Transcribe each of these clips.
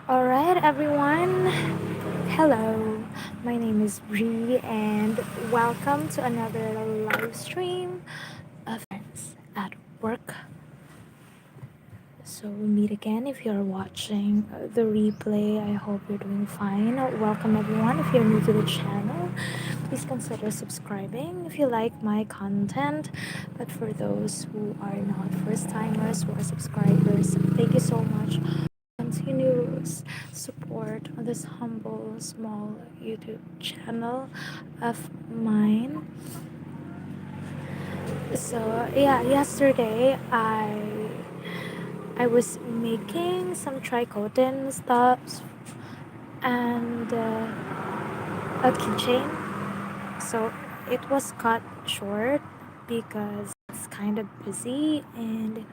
Alright, everyone. Hello, my name is Bree, and welcome to another live stream of Shanks at work. So, we'll meet again if you're watching the replay. I hope you're doing fine. Welcome, everyone. If you're new to the channel, please consider subscribing if you like my content. But for those who are not first timers, who are subscribers, thank you so much continuous support on this humble small YouTube channel of mine. So yeah, yesterday I was making some tricotin stuffs and a keychain. So it was cut short because it's kind of busy, and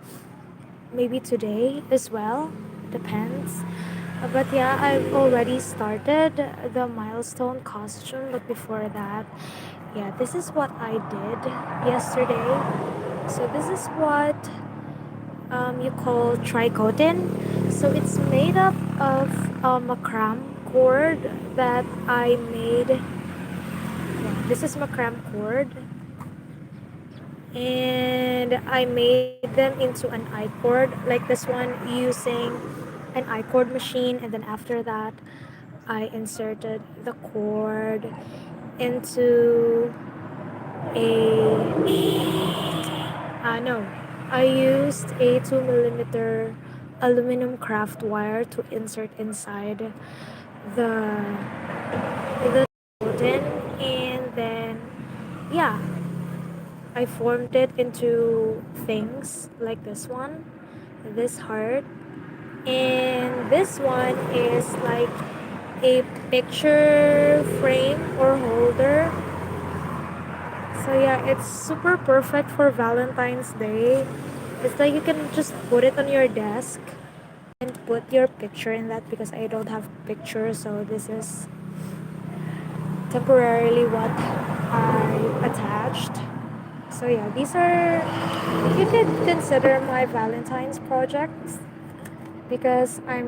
maybe today as well, depends. But yeah, I've already started the milestone costume, but before that, yeah, this is what I did yesterday. So this is what you call tricotin. So it's made up of macram cord that I made. Yeah, this is macram cord, and I made them into an I-cord like this one using an I-cord machine, and then after that I inserted the cord into a no, I used a 2 millimeter aluminum craft wire to insert inside the the cotton, and then yeah, I formed it into things like this one, this heart, and this one is like a picture frame or holder. So yeah, it's super perfect for Valentine's Day. It's like you can just put it on your desk and put your picture in that, because I don't have pictures, so this is temporarily what I attached. So yeah, these are, you could consider my Valentine's projects, because I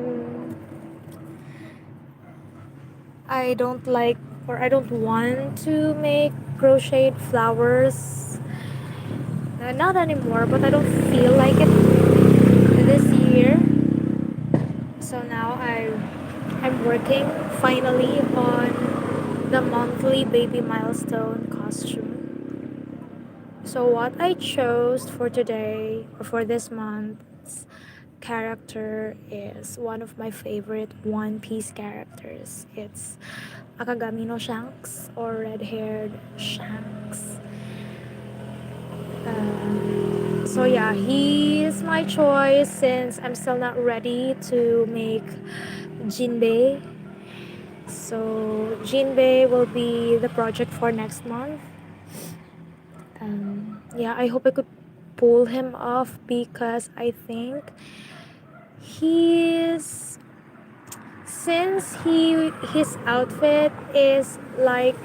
don't like, or I don't want to make crocheted flowers. Not anymore, but I don't feel like it this year. So now I'm working finally on the monthly baby milestone costume. So what I chose for today, or for this month's character, is one of my favorite One Piece characters. It's Akagami no Shanks, or red-haired Shanks. So yeah, he is my choice since I'm still not ready to make Jinbei. So Jinbei will be the project for next month. Yeah, I hope I could pull him off, because I think he's, since his outfit is like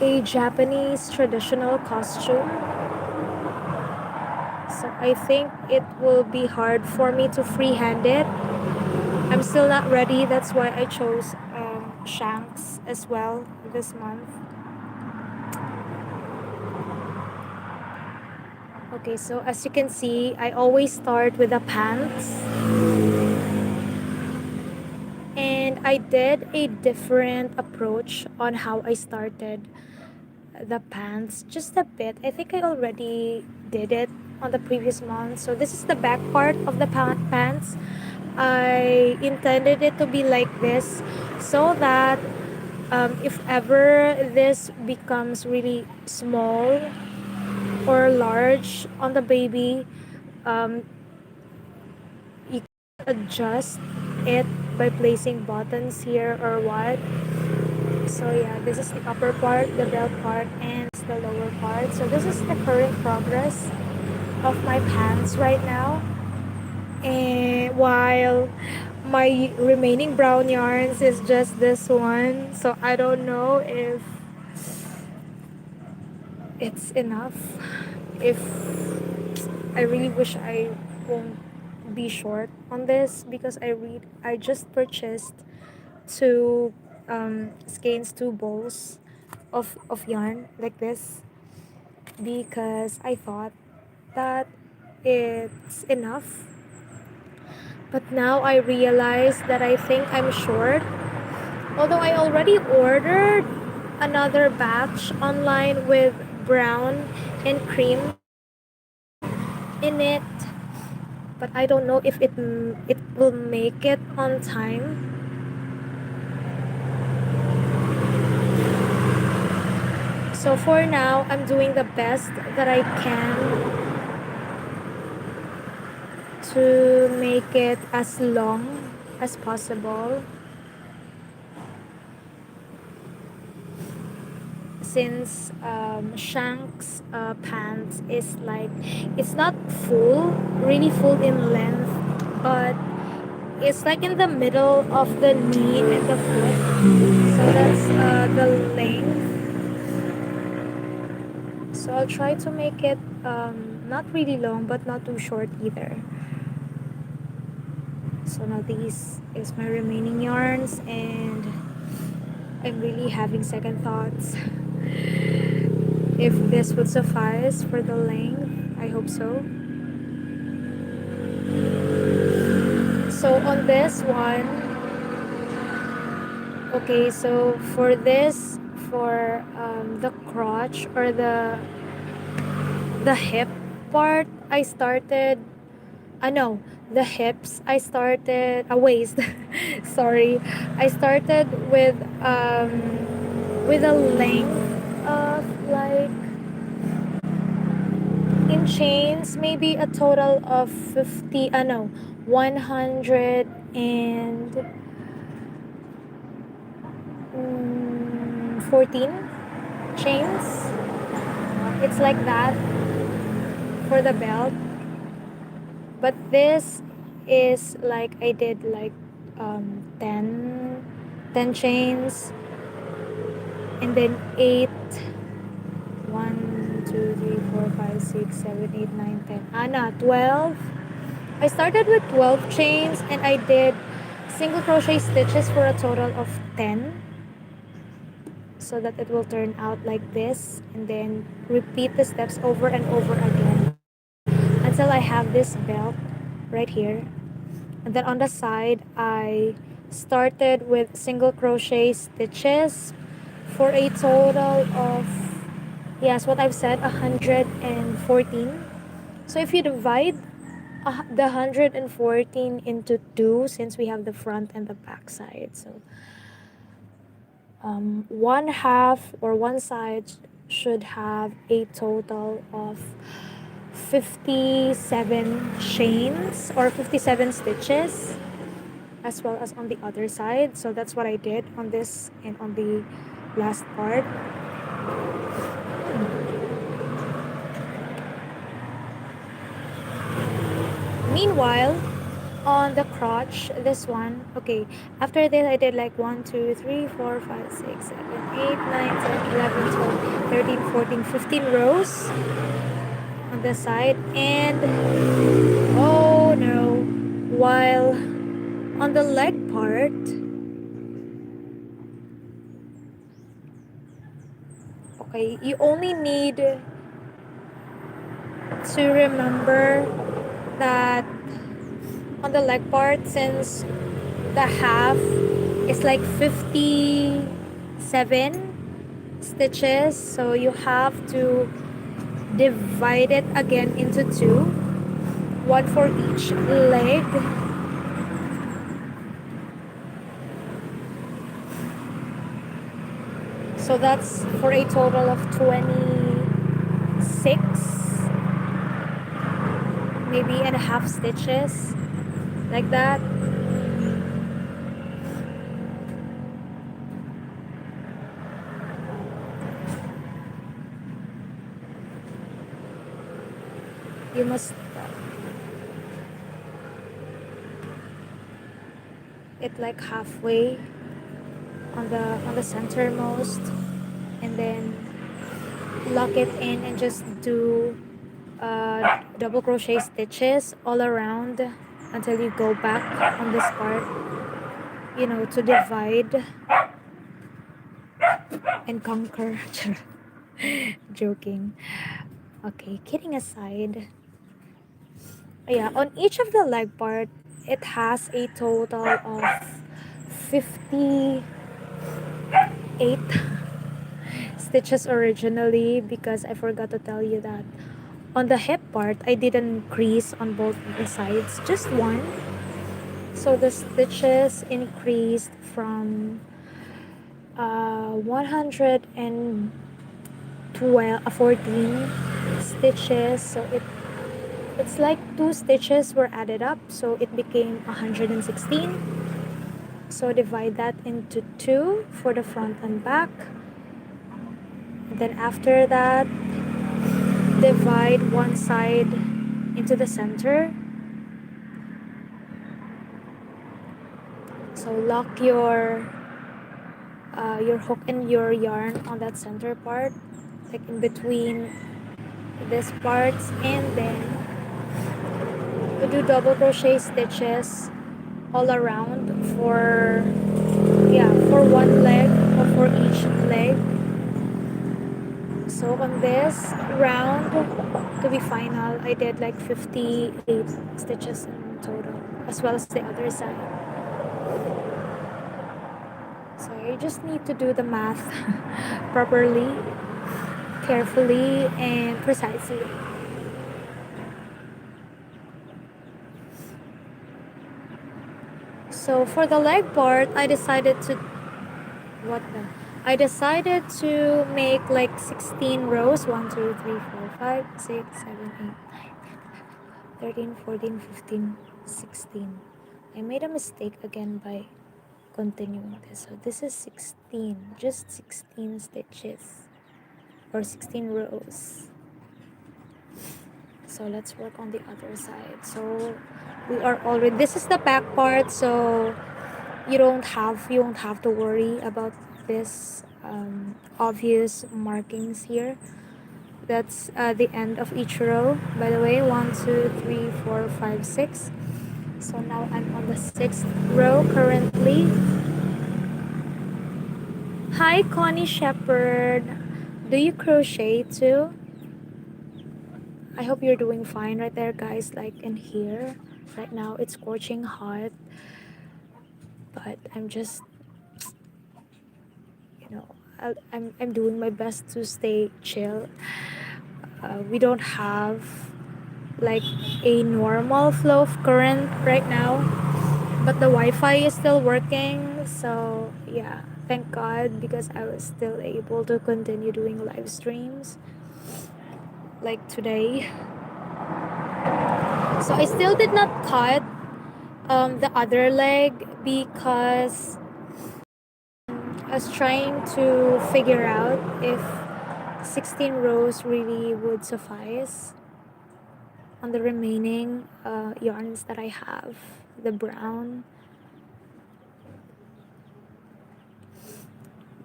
a Japanese traditional costume, so I think it will be hard for me to freehand it. I'm still not ready. That's why I chose Shanks as well this month. Okay, so as you can see, I always start with the pants. And I did a different approach on how I started the pants just a bit. I think I already did it on the previous month. So this is the back part of the pants. I intended it to be like this, so that if ever this becomes really small or large on the baby, um, you can adjust it by placing buttons here or what. So yeah, this is the upper part, the belt part, and the lower part. So this is the current progress of my pants right now. And while my remaining brown yarns is just this one, so I don't know if it's enough. If I really wish I won't be short on this because I just purchased two skeins, two bowls of yarn like this because I thought that it's enough. But now I realize that I think I'm short. Although I already ordered another batch online with brown and cream in it, but I don't know if it will make it on time. So for now, I'm doing the best that I can to make it as long as possible, since Shanks pants is like, it's not full, really full in length, but it's like in the middle of the knee and the foot. So that's the length. So I'll try to make it not really long but not too short either. So now these is my remaining yarns, and I'm really having second thoughts if this would suffice for the length. I hope so. So on this one, okay, so for this, for the crotch or the hip part, I started, no, the hips, I started, waist, sorry, I started with a length of like, in chains, maybe a total of 50, no, 114 chains. It's like that for the belt. But this is like, I did like 10 chains, and then 8, 1, 2, 3, 4, 5, 6, 7, 8, 9, 10. No, 12. I started with 12 chains, and I did single crochet stitches for a total of 10, so that it will turn out like this, and then repeat the steps over and over again until I have this belt right here. And then on the side, I started with single crochet stitches for a total of, yes, what I've said, 114. So if you divide the 114 into two, since we have the front and the back side, so one half or one side should have a total of 57 chains or 57 stitches, as well as on the other side. So that's what I did on this and on the last part. Meanwhile, on the crotch, this one, okay, after this I did like 1, 2, 3, 4, 5, 6, 7, 8, 9, 10, 11, 12, 13, 14, 15 rows on the side. And oh no, while on the leg part, okay, you only need to remember that on the leg part, since the half is like 57 stitches, so you have to divide it again into two, one for each leg. So that's for a total of 26, maybe and a half stitches, like that. You must it like halfway on the centermost, and then lock it in and just do double crochet stitches all around until you go back on this part, to divide and conquer. Joking. Okay, kidding aside. Yeah, on each of the leg part, it has a total of 58 stitches originally, because I forgot to tell you that on the hip part I didn't crease on both the sides, just one. So the stitches increased from 14 stitches, so it's like 2 stitches were added up, so it became 116. So divide that into 2 for the front and back. Then after that, divide one side into the center. So lock your hook and your yarn on that center part, like in between these parts, and then we do double crochet stitches all around for one leg or for each leg. So on this round, to be final, I did like 58 stitches in total, as well as the other side. So you just need to do the math properly, carefully, and precisely. So for the leg part, I decided to make like 16 rows. 1, 2, 3, 4, 5, 6, 7, 8, 13, 14, 15, 16. I made a mistake again by continuing this. So this is 16, just 16 stitches or 16 rows. So let's work on the other side. So we are already, this is the back part, so you won't have to worry about this obvious markings here. That's the end of each row, by the way. 1, 2, 3, 4, 5, 6. So now I'm on the 6th row currently. Hi Connie Shepherd, do you crochet too? I hope you're doing fine right there, guys. Like in here right now, it's scorching hot, but I'm just, I'm doing my best to stay chill. We don't have like a normal flow of current right now, but the Wi-Fi is still working, so yeah, thank God, because I was still able to continue doing live streams like today. So I still did not cut the other leg, because I was trying to figure out if 16 rows really would suffice on the remaining yarns that I have, the brown,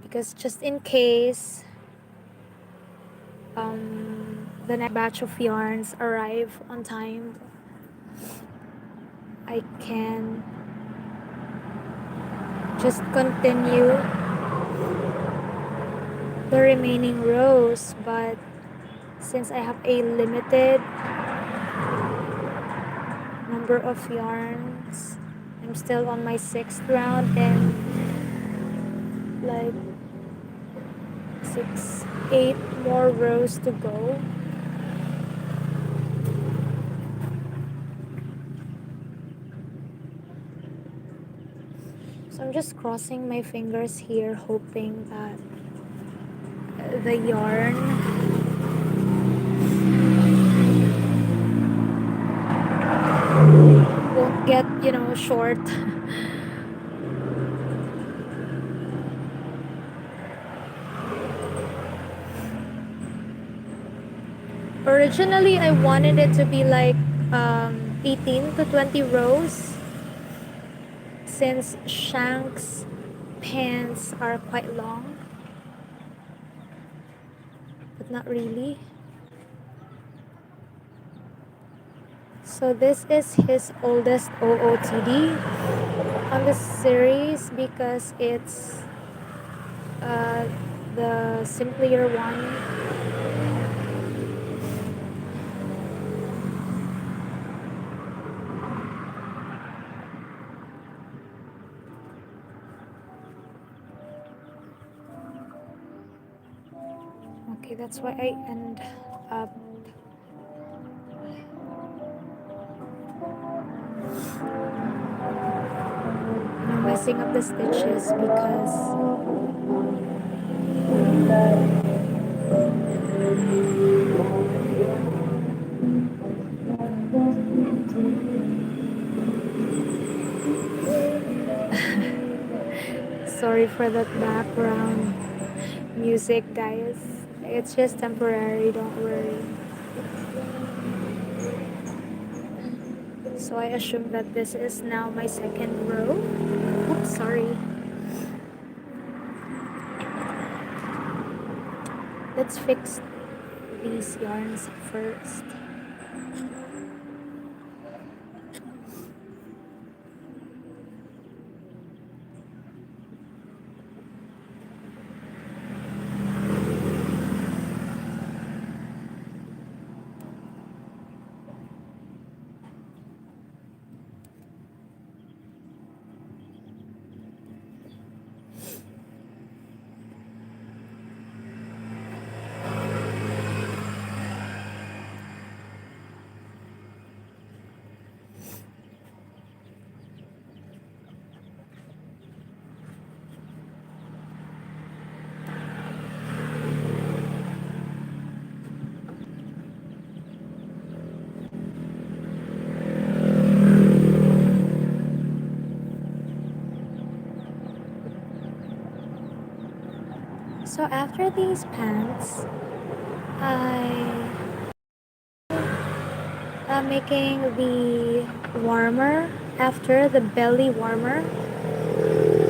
because just in case the next batch of yarns arrive on time, I can just continue the remaining rows. But since I have a limited number of yarns, I'm still on my 6th round, and like 8 more rows to go. So I'm just crossing my fingers here, hoping that the yarn won't get, short. Originally, I wanted it to be like 18 to 20 rows, since Shanks pants are quite long, but not really. So this is his oldest OOTD on the series because it's uh, the simpler one. Okay, that's why I end up messing up the stitches because sorry for that background music, guys. It's just temporary, don't worry. So I assume that this is now my second row. Oops, sorry. Let's fix these yarns first. So after these pants, I'm making the warmer after the belly warmer.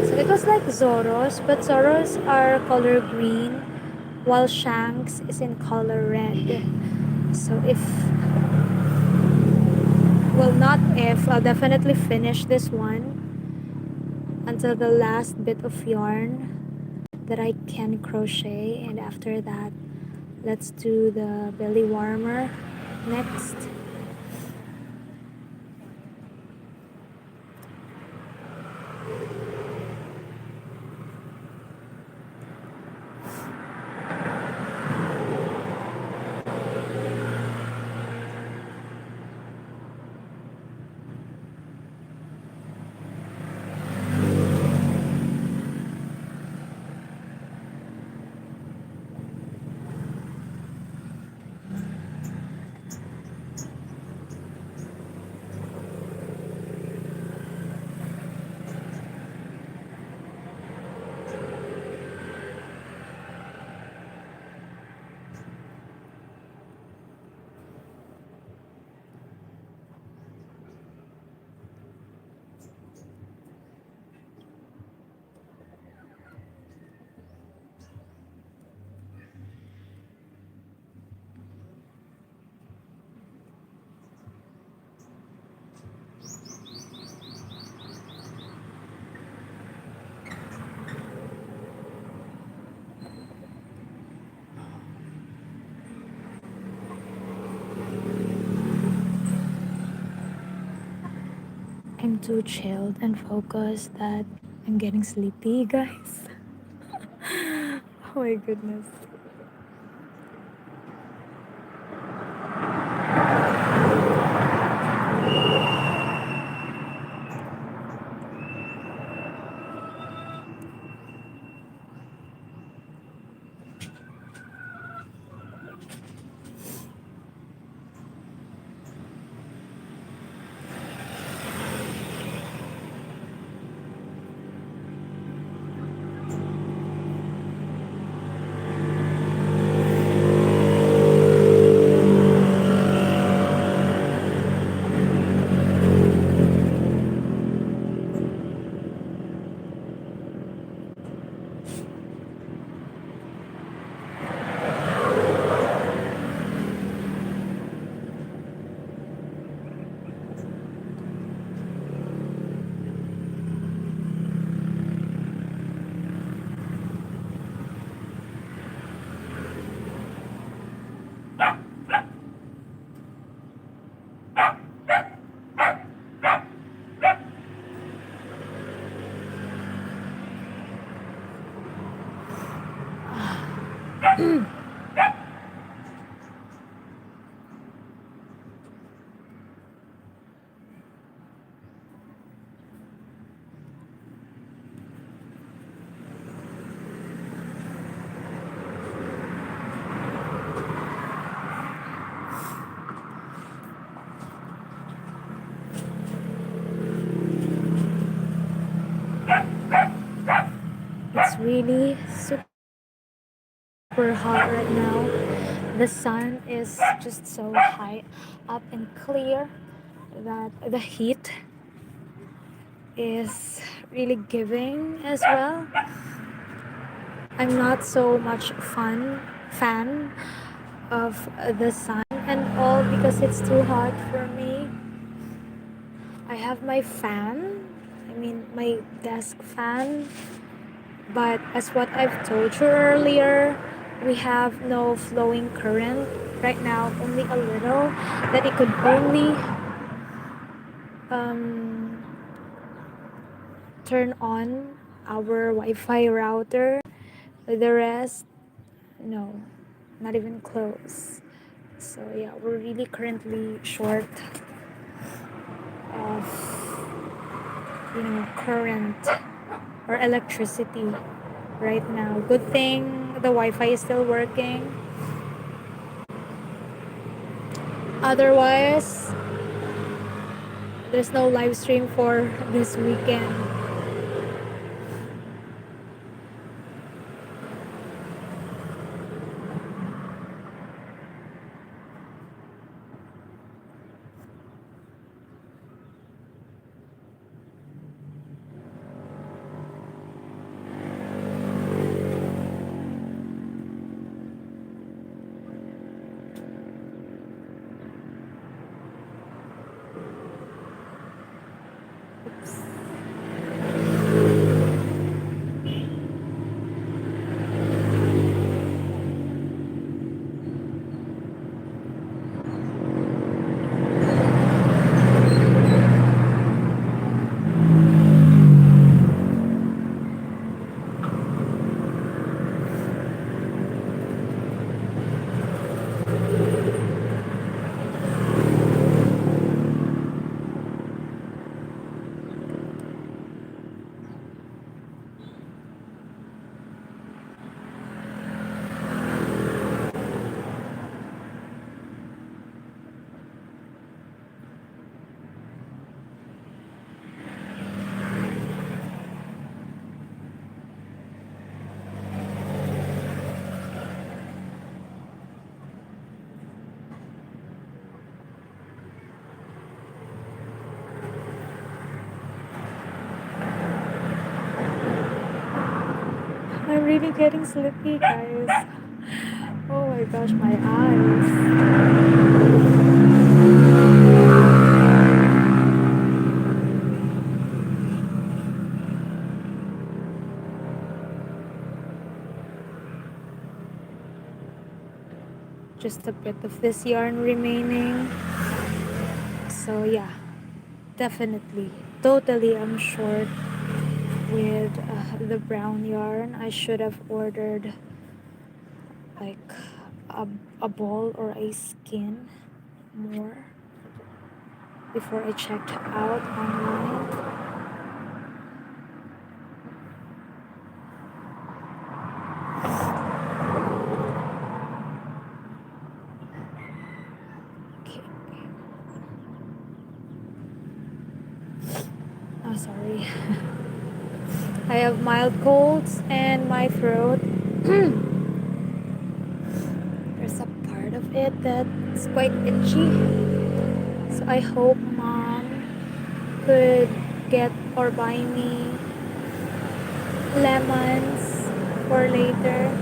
So it was like Zoro's, but Zoro's are color green while Shanks is in color red. So I'll definitely finish this one until the last bit of yarn that I can crochet, and after that let's do the belly warmer next. I'm too chilled and focused that I'm getting sleepy, guys. Oh my goodness. really super hot right now. The sun is just so high up and clear that the heat is really giving as well. I'm not so much fan of the sun and all because it's too hot for me. I have my fan, I mean my desk fan, but as what I've told you earlier, we have no flowing current right now, only a little, that it could only um, turn on our Wi-Fi router. The rest, no, not even close. So yeah, we're really currently short of current or electricity right now. Good thing the Wi-Fi is still working. Otherwise, there's no live stream for this weekend. I'm really getting sleepy, guys. Oh my gosh, my eyes. Just a bit of this yarn remaining. So yeah, definitely, totally I'm short with the brown yarn. I should have ordered like a, a ball or a skin more before I checked out online. Okay. Oh, sorry. I have mild colds and my throat. There's a part of it that's quite itchy. So I hope mom could get or buy me lemons for later.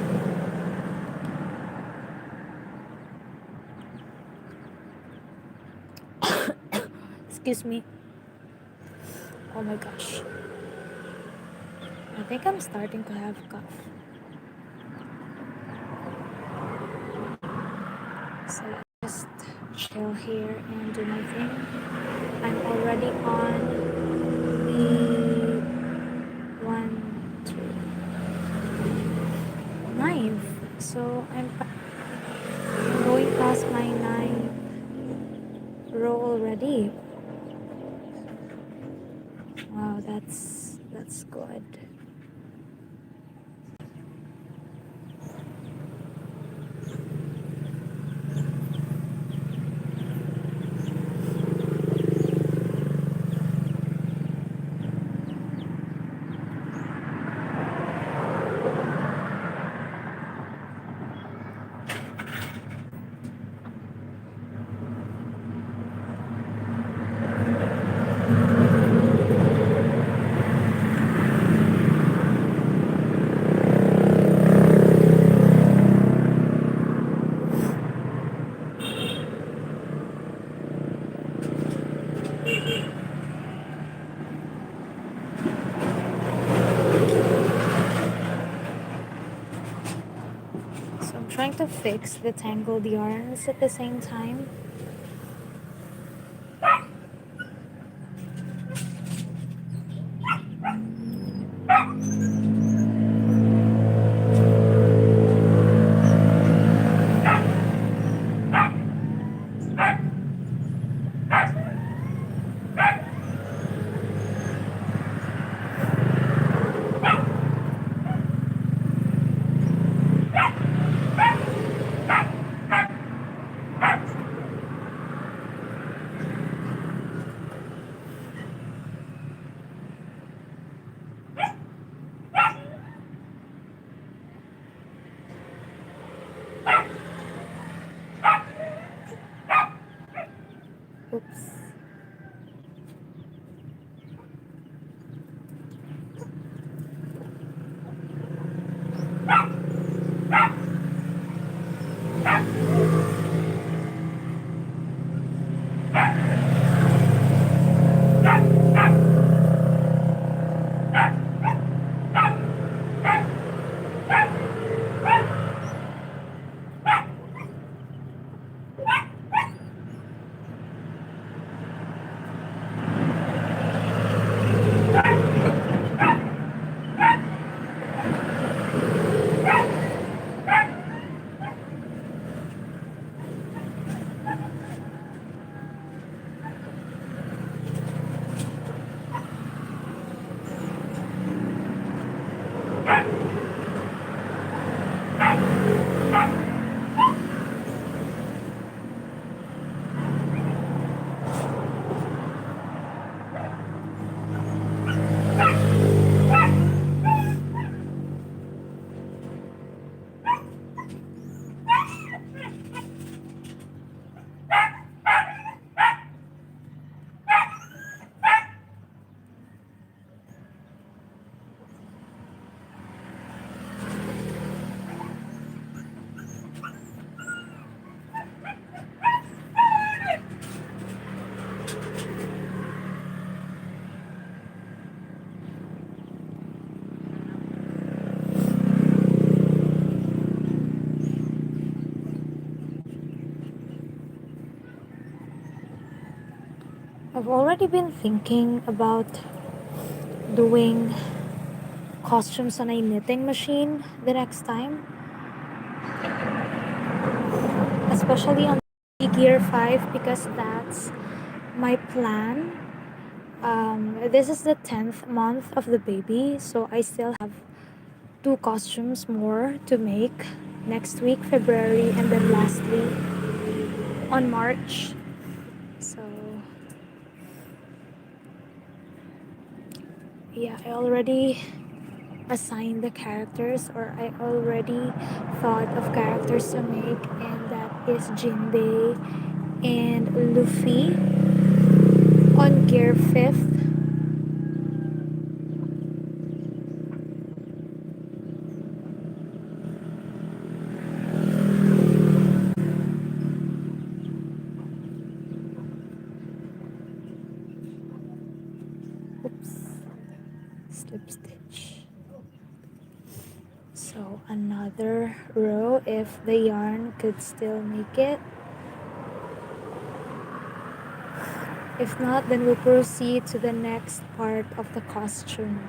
Excuse me. Oh my gosh. I think I'm starting to have cough. So just chill here and do my thing. I'm already on the 1, 2, 9th. So I'm going past my 9th row already. Wow, that's good. So I'm trying to fix the tangled yarns at the same time. Oops. I've already been thinking about doing costumes on a knitting machine the next time, especially on Gear 5 because that's my plan. This is the 10th month of the baby, so I still have two costumes more to make next week, February, and then lastly on March. So yeah, I already assigned the characters, or I already thought of characters to make, and that is Jinbei and Luffy on Gear 5th. Oops, slip stitch. So another row if the yarn could still make it. If not, then we'll proceed to the next part of the costume.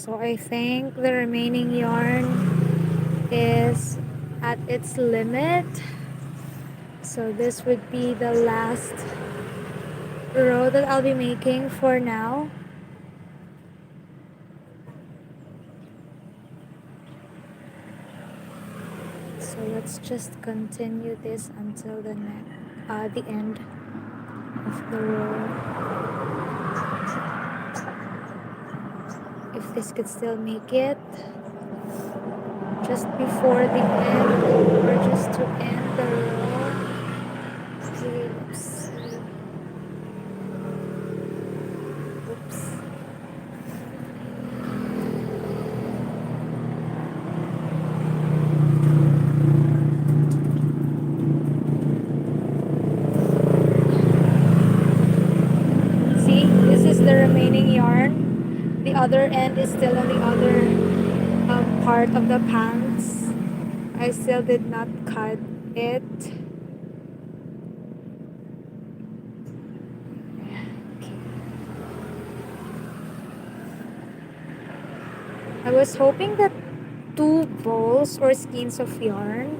So I think the remaining yarn is at its limit. So this would be the last row that I'll be making for now. So let's just continue this until the end of the row. If this could still make it just before the end, or just to end the row. Okay, let's see. Oops. See, this is the remaining yarn. The other end is still on the other part of the pants. I still did not cut it. Okay. I was hoping that 2 balls or skeins of yarn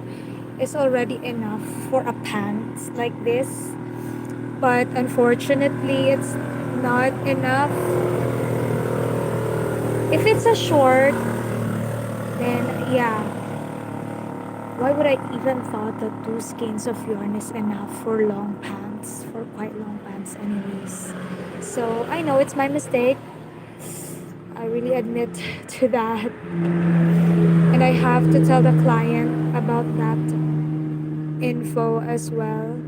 is already enough for a pants like this, but unfortunately it's not enough. If it's a short, then yeah, why would I even thought that 2 skeins of yarn is enough for long pants, for quite long pants anyways. So I know it's my mistake, I really admit to that, and I have to tell the client about that info as well,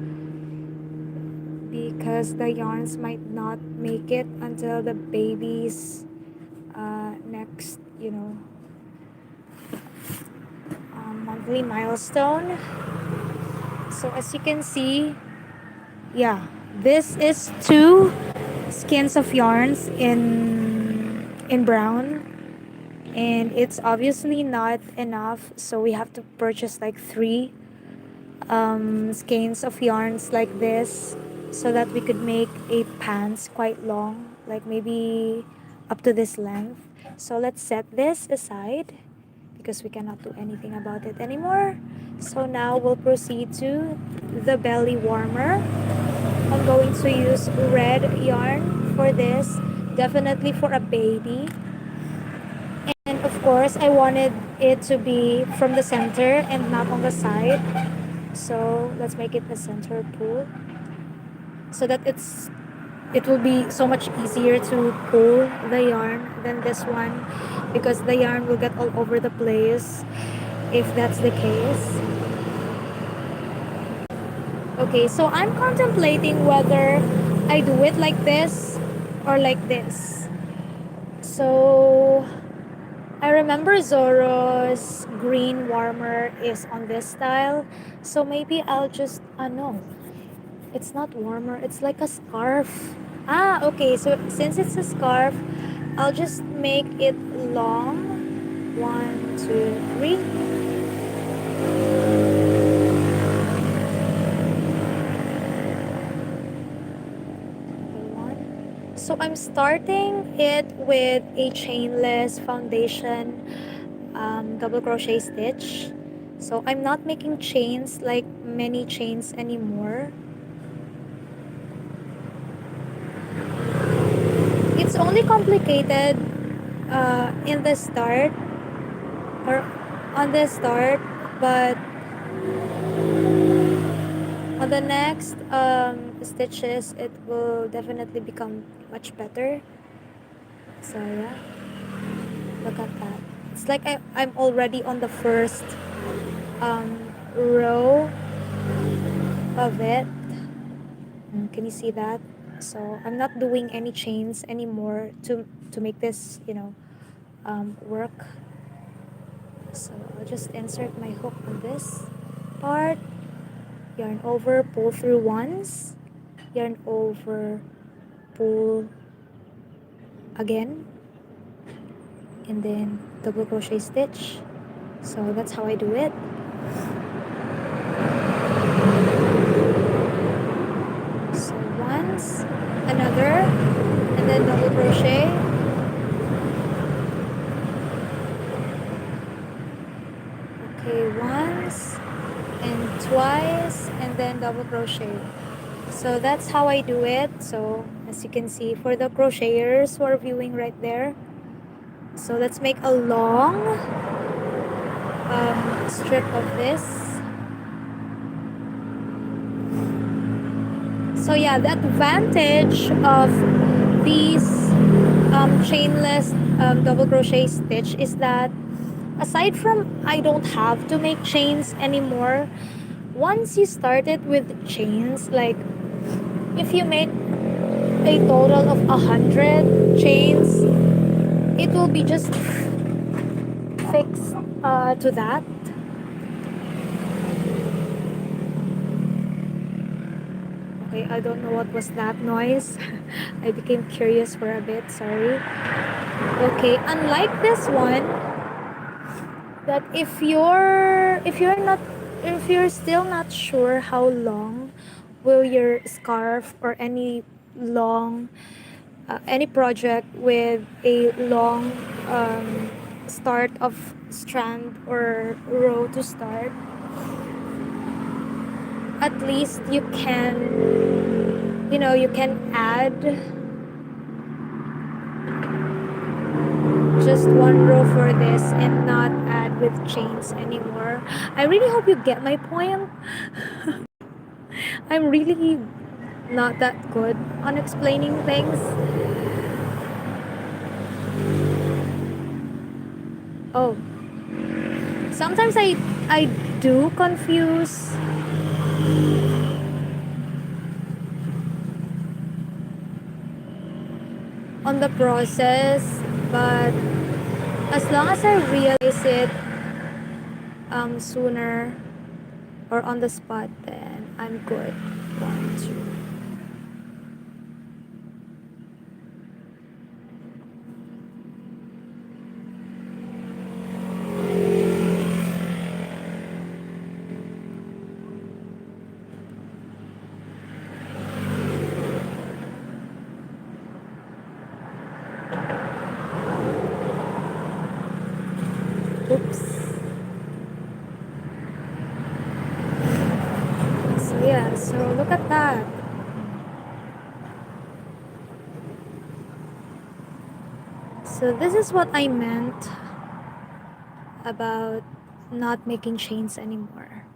because the yarns might not make it until the baby's next, monthly milestone. So as you can see, yeah, this is 2 skeins of yarns in brown, and it's obviously not enough, so we have to purchase like 3 skeins of yarns like this, so that we could make a pants quite long, like maybe up to this length. So let's set this aside because we cannot do anything about it anymore. So now we'll proceed to the belly warmer. I'm going to use red yarn for this, definitely for a baby. And of course, I wanted it to be from the center and not on the side. So let's make it the center pull, so that it will be so much easier to pull the yarn than this one, because the yarn will get all over the place if that's the case. Okay, so I'm contemplating whether I do it like this or like this. So I remember Zoro's green warmer is on this style, so maybe I'll just no, it's not warmer, it's like a scarf. Okay, so since it's a scarf, I'll just make it long. 1, 2, 3. So I'm starting it with a chainless foundation double crochet stitch. So I'm not making chains, like many chains anymore. It's only complicated in the start, or on the start, but on the next stitches it will definitely become much better. So yeah, look at that. It's like I'm already on the first row of it. Can you see that? So I'm not doing any chains anymore to make this work. So I'll just insert my hook on this part, yarn over, pull through once, yarn over, pull again, and then double crochet stitch. So that's how I do it. So once, another, and then double crochet, Okay, once and twice and then double crochet. So that's how I do it. So as you can see, for the crocheters who are viewing right there, so let's make a long strip of this. So yeah, the advantage of these chainless double crochet stitch is that aside from I don't have to make chains anymore, once you started with chains, like if you make a total of 100 chains, it will be just fixed to that. Okay, I don't know what was that noise. I became curious for a bit, sorry. Okay, unlike this one, that if you're still not sure how long will your scarf or any project with a long start of strand or row to start, at least you can add just one row for this and not add with chains anymore. I really hope you get my point. I'm really not that good on explaining things. Oh, sometimes I do confuse on the process, but as long as I realize it sooner or on the spot, then I'm good. One, two. Oops. So yeah, so look at that. So this is what I meant about not making chains anymore.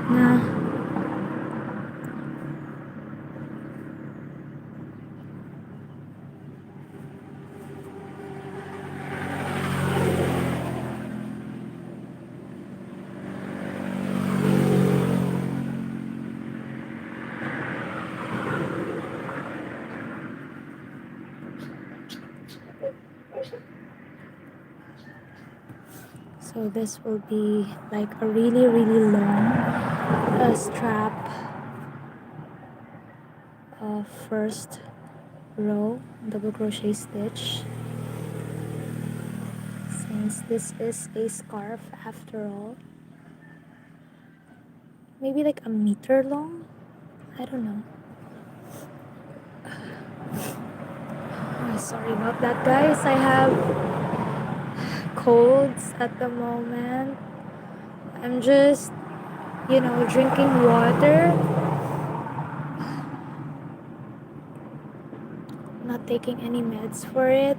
Nah. So this will be like a really long strap of first row double crochet stitch, since this is a scarf after all. Maybe like a meter long, I don't know. Oh, sorry about that, guys. I have colds at the moment. I'm just drinking water, not taking any meds for it.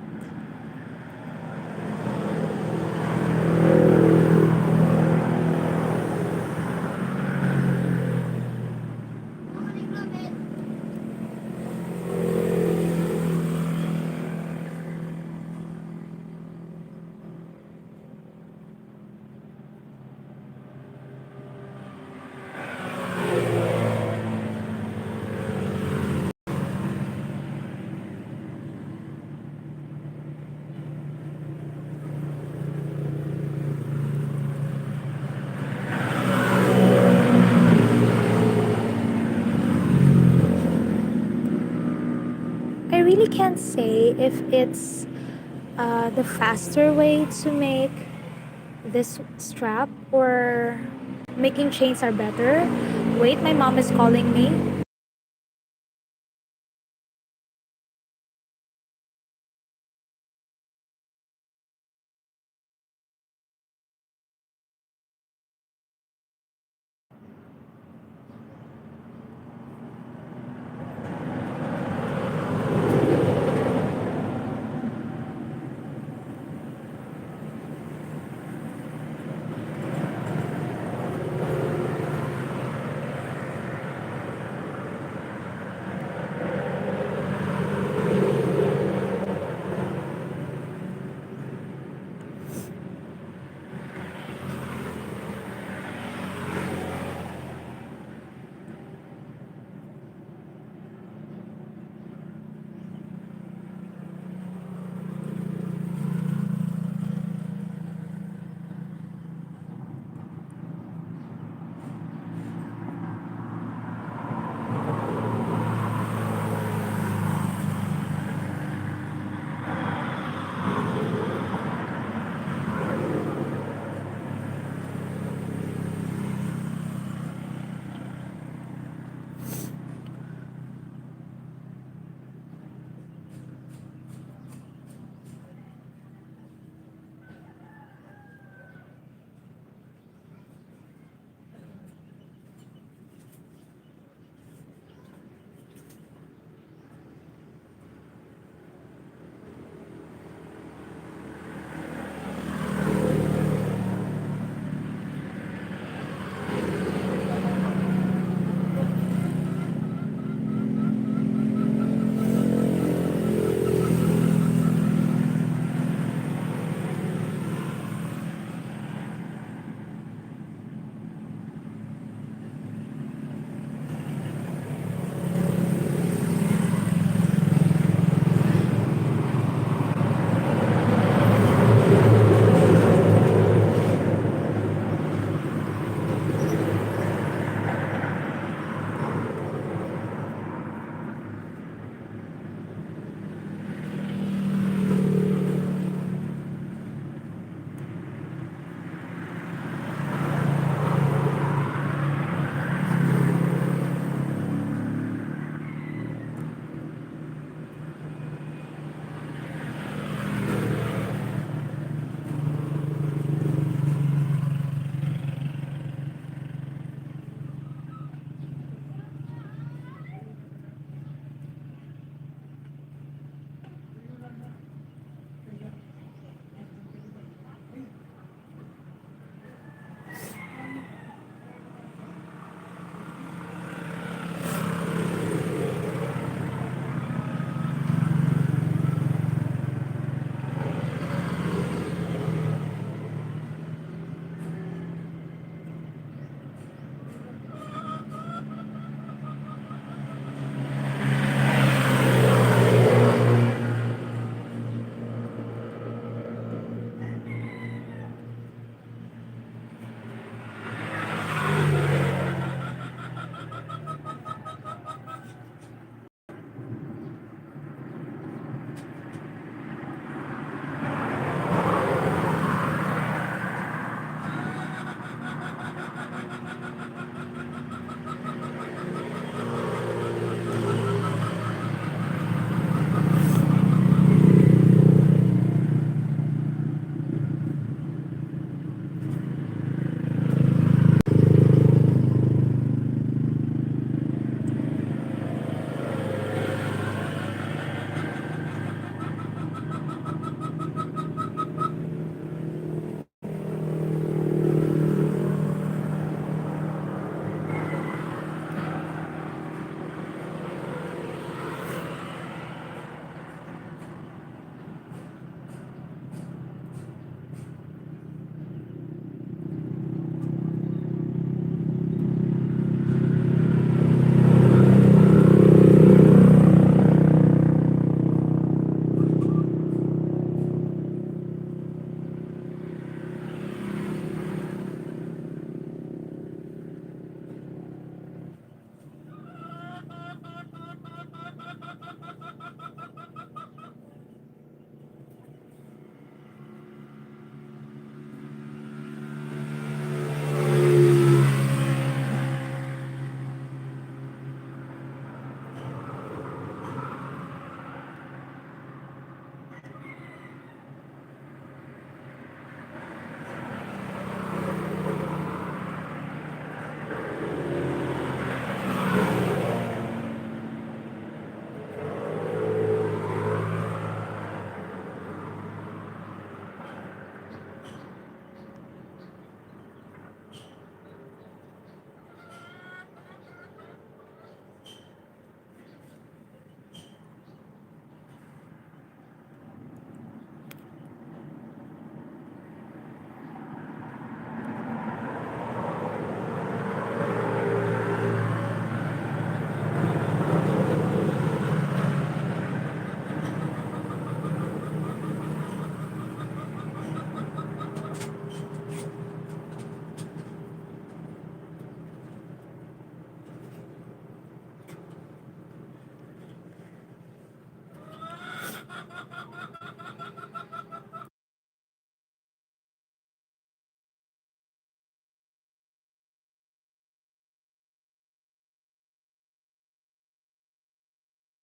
I really can't say if it's the faster way to make this strap or making chains are better. Wait, my mom is calling me.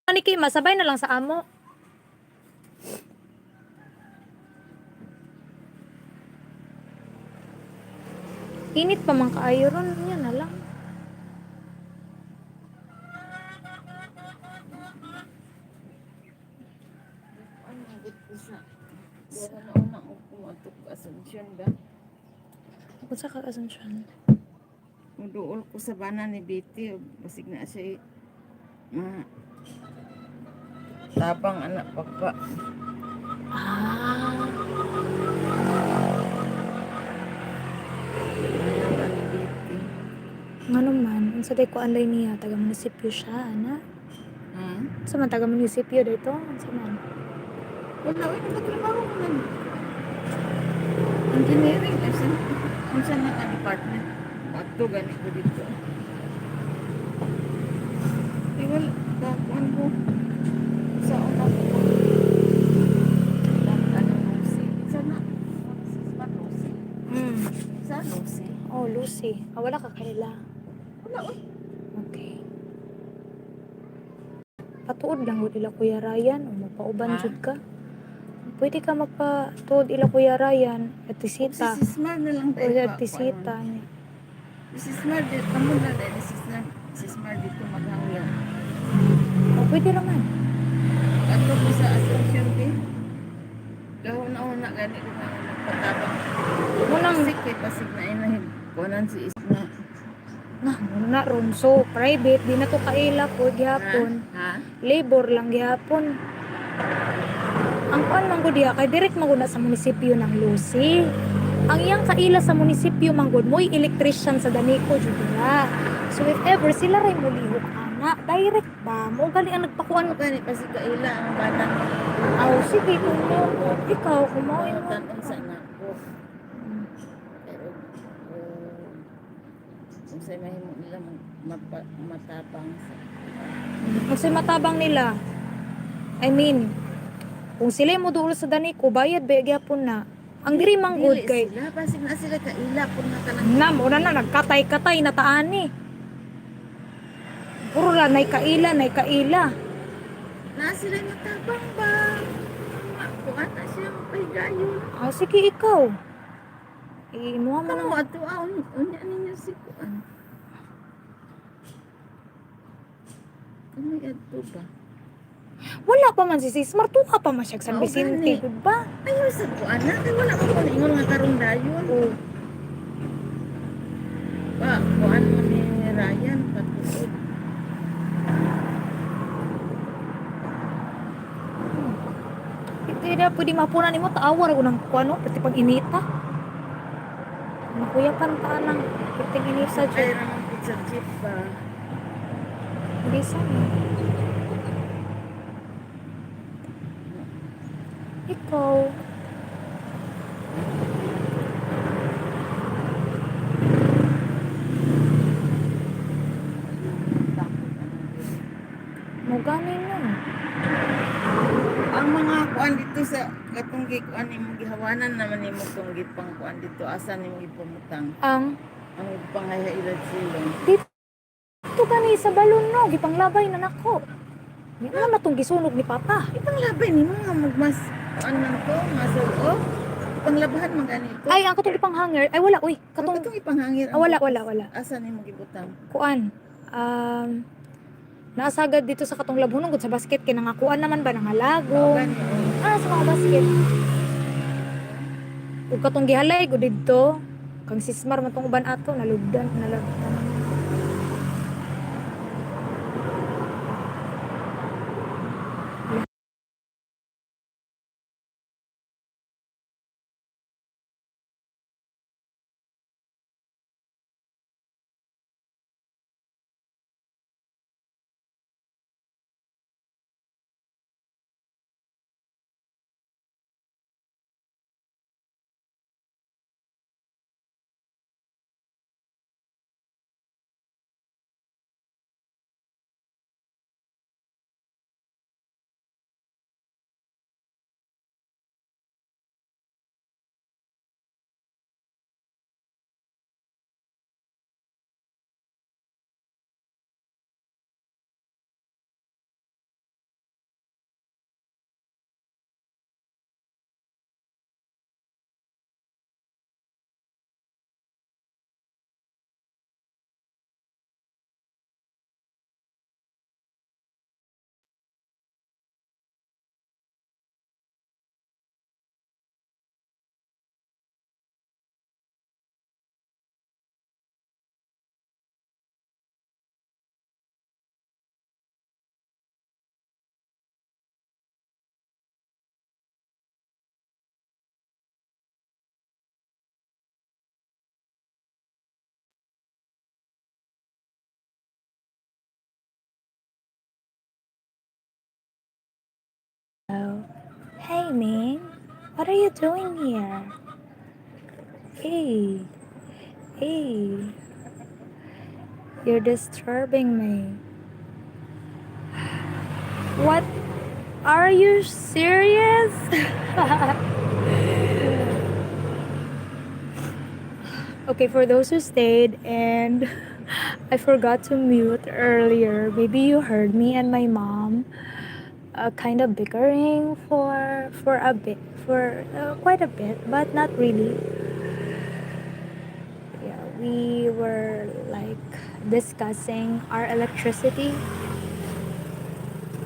Ani kay masabay na lang sa amo. Init pa man kaayo ron, yan na lang. Ano agad ko sa una ko kumatok Asunsyon ba? Kung sa Asunsyon. Muduol ko sa bana ni Betty, basig na siya tabang anak pagka. Ah. Anak ni Betty. Nga naman, unsa day ko anlay niya, taga munisipyo siya, ana. Sa man taga munisipyo dito, unsa man. Wala, nagtatrabaho ko na. Engineering, kung saan na ka department. Ato, ganit ko dito. Wala, kakuan ko. Sa una ko. Anong Lucy? Sa na? Sa Lucy? Sa Lucy? Oh, Lucy. Ah, wala ka kanila. Wala, uy. Okay. Patuod lang gud ila Kuya Ryan o mapauban jud ka. Pwede ka magpatuod ila Kuya Ryan at tisita. Si Smart na lang O tayo at tisita niya. Si Smart dito, kamo na dahil si Smart dito maghangyan. O pwede naman. Ato ko sa Asunsyon din. Gahon-ahon na gani ko na nagpatabang. Munang Pasig kay pasig na inahin. Kuanan si Isma. na ron so private di na to kaila po gihapon. Ha? Labor lang gihapon. Ang kuan man gud diha kay direct man gud na sa munisipyo ng Lucy. Ang iyang kaila sa munisipyo man gud mo'y electrician sa Danico jud diha. So if ever sila ray mulihok ana, direct ba mo gali ang nagpakuan. Ano gani pasig kaila ang bata. Aw sige kung mo ikaw kung mo Ano tanong sa anak ko. Pero kung sa'yo mahimo nila matapang sa kasi matabang nila. I mean, kung sila mo duol sa Danico, bayad ba gyapon na. Ang diri man good dili kay sila, pasig na sila kaila kung na kanang nam una na nagkatay-katay na taani. Puro la nay kaila, nay kaila. na sila matapang ba? Kung ana siya mapahigayon. Ah, sige ikaw. Imuha man Kamo ang ato unya ninyo si kuan. Kamo adto ba? wala pa man si Smart, tuwa pa man siya sa San Oo, Vicente, gani. good ba? Ayaw sa kuan na kay wala man ko ingon nga karong dayon. Oh, Ba, kuan mo ni Ryan patuod. hindi na pwede mapunan nimo taawar ko ng kuano pati pag inita. Nakuyapan ta nang pati inita Ay jud. naman po sa jeep ba? Bisa. Ikaw. Mo ganin na. Ang mga kuan dito sa katong kuan nimo gihawanan naman nimo tong gipang kuan dito asa nimo gipamutang. Ang Ang panghailad silong. dito gani sa balon no, gipanglabay na nako. Di mo na tong gisunog ni Papa. Ipanglabay nimo nga magmas kuan man to, masuo. Ipanglabahan man ganito. Ay, ang katong ipanghanger. Ay, wala, uy. Katong Katong, ipanghangir. ah, wala. Asa nimo gibutang? Kuan. Naasagad dito sa katong labhunong gud sa basket. Kinangakuan naman ba ng halago. Gani. Sa mga basket. Ug katong gihalay gud didto. Kang sismar man tong uban ato. Nalugdan. Hi, Ming. What are you doing here? Hey, hey, you're disturbing me. What? Are you serious? Okay, for those who stayed and I forgot to mute earlier, maybe you heard me and my mom kind of bickering for a bit, for quite a bit, but not really. Yeah, we were like discussing our electricity,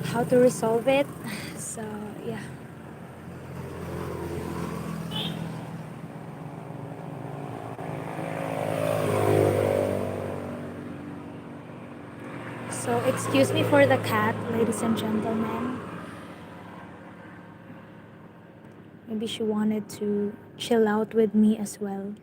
how to resolve it. So yeah. So excuse me for the cat, ladies and gentlemen. Maybe she wanted to chill out with me as well.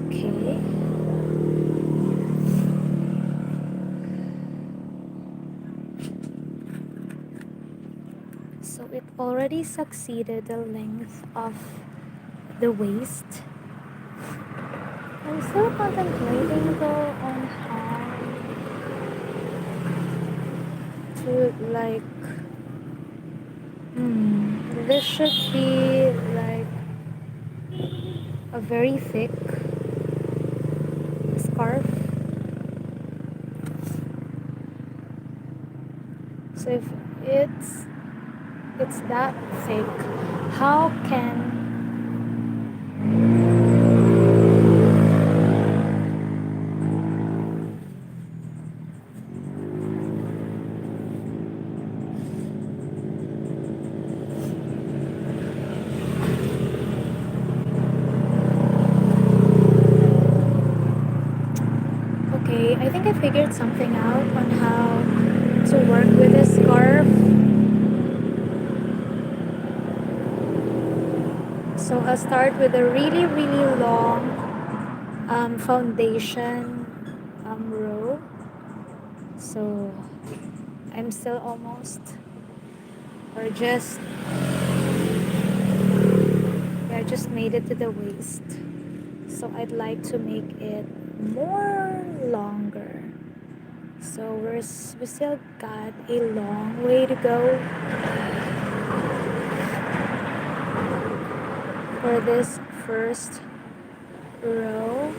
Okay. So it already succeeded the length of the waist. I'm still contemplating though on how to like this should be like a very thick scarf. So if it's It's that thick. How can Okay, I think I figured something out on how to work with this scarf. So I'll start with a really, really long foundation row. So I'm still almost, or just, yeah, just made it to the waist. So I'd like to make it more longer. So we still got a long way to go for this first row.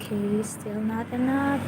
Okay, still not enough.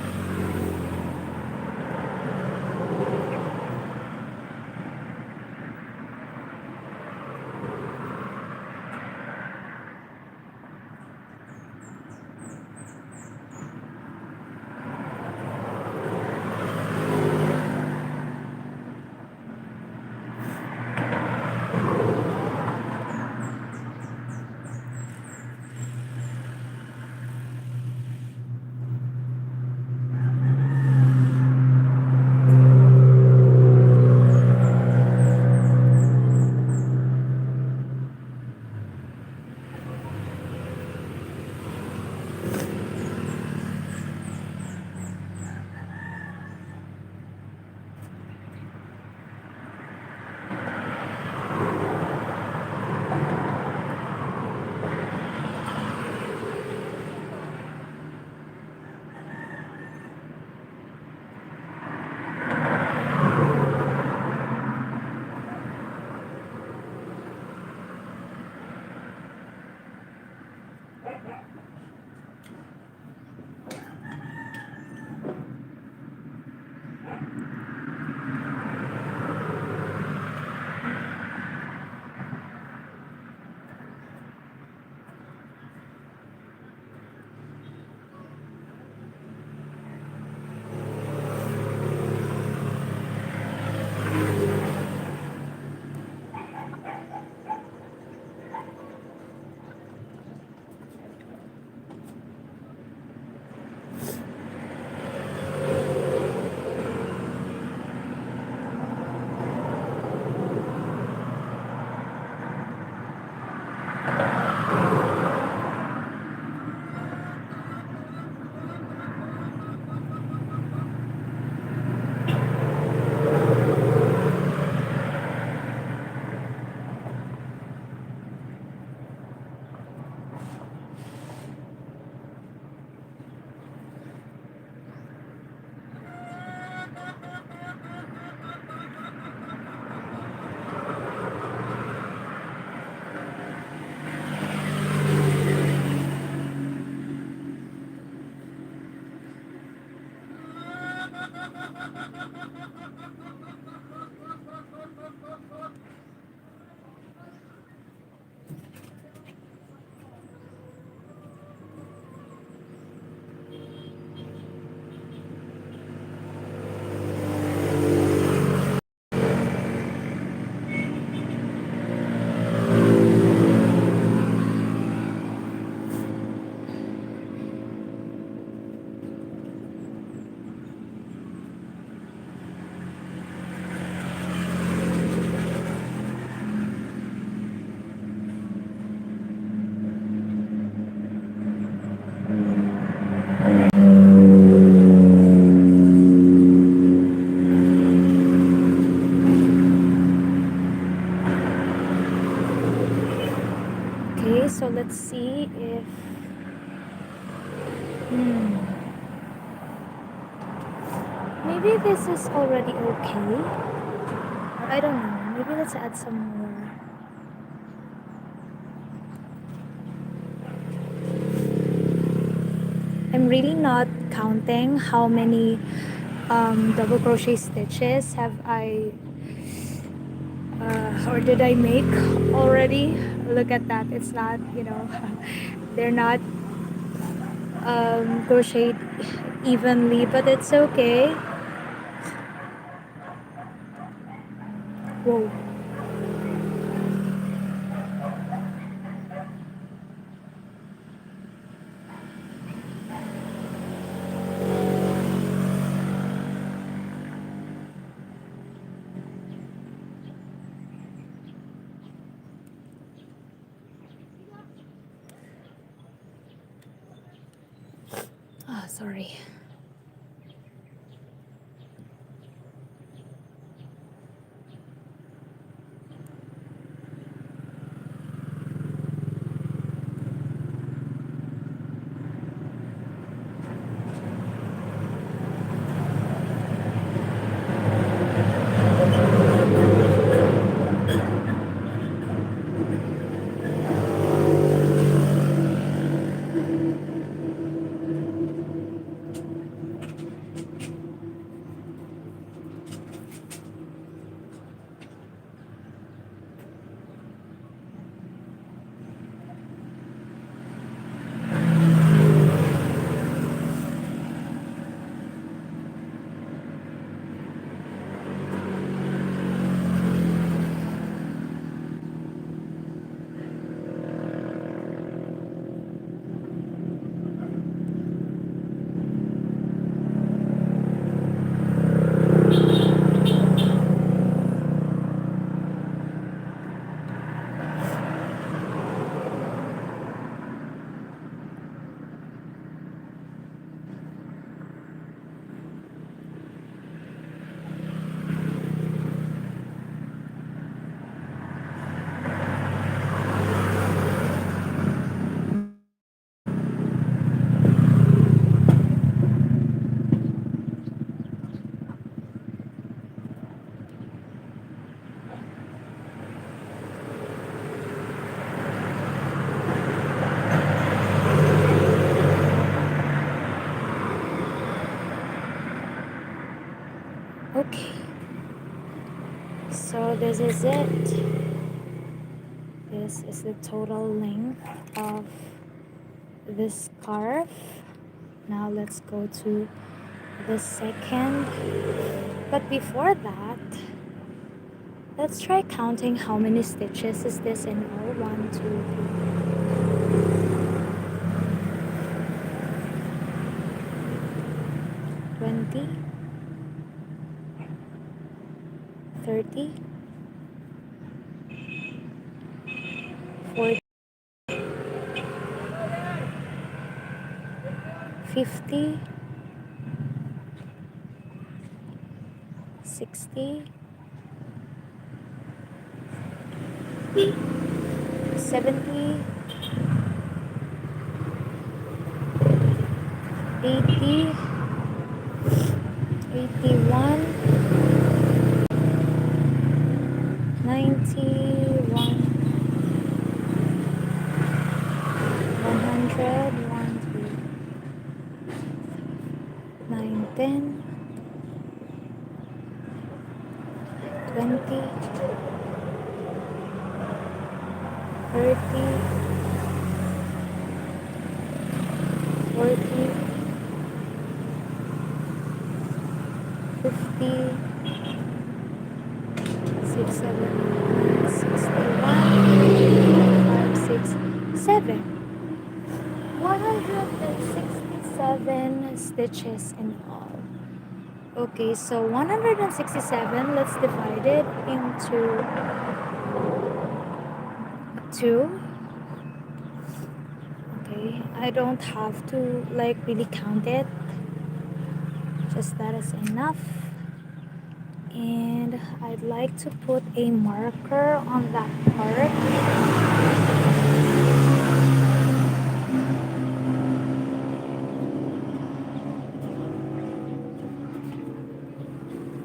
Okay, so let's see if maybe this is already okay. Or I don't know. Maybe let's add some more. I'm really not counting how many double crochet stitches have I or did I make already. Look at that. It's not, they're not crocheted evenly, but it's okay. Whoa. Ah, sorry. Okay, so this is it. This is the total length of this scarf. Now let's go to the second. But before that, let's try counting how many stitches is this in all. 1, 2, 3, 20, 30, 40, 50, 60, 70, 80, 81, 91, 100, 1, 2, 9, 10, 20, 30, 40, 50, 6, 7, 5, 6, 7. 167 stitches in all. Okay, so 167, let's divide it into 2. Okay, I don't have to like really count it, just that is enough. And I'd like to put a marker on that part.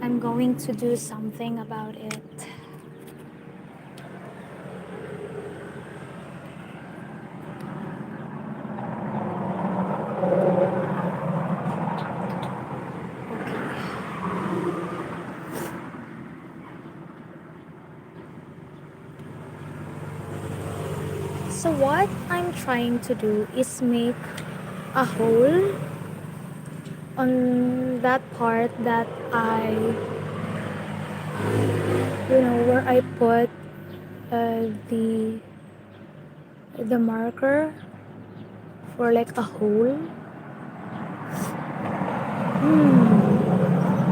I'm going to do something about it. So what I'm trying to do is make a hole on that part that where I put the marker for like a hole.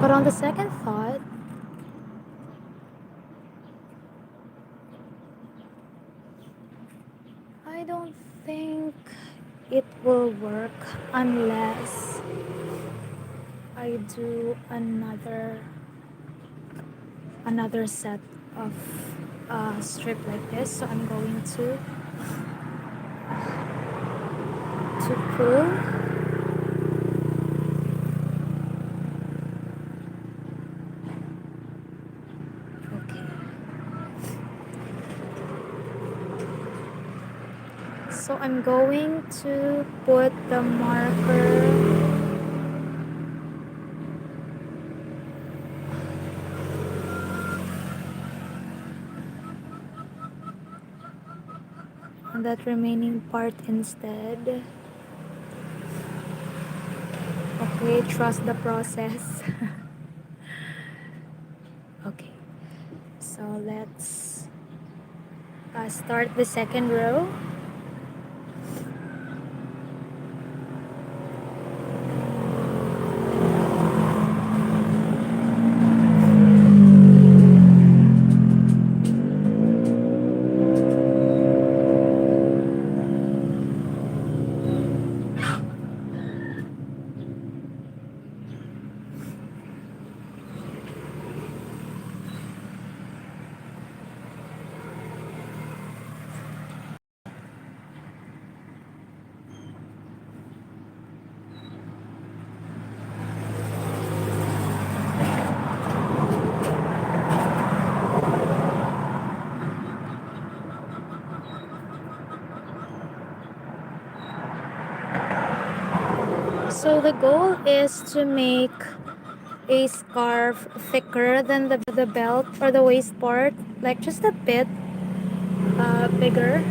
But on the second thought, I don't think it will work unless I do another set of strip like this. So I'm going to pull. Okay. So I'm going to put the marker on that remaining part instead. Okay, trust the process. Okay, so let's start the second row. So the goal is to make a scarf thicker than the belt or the waist part, like just a bit bigger.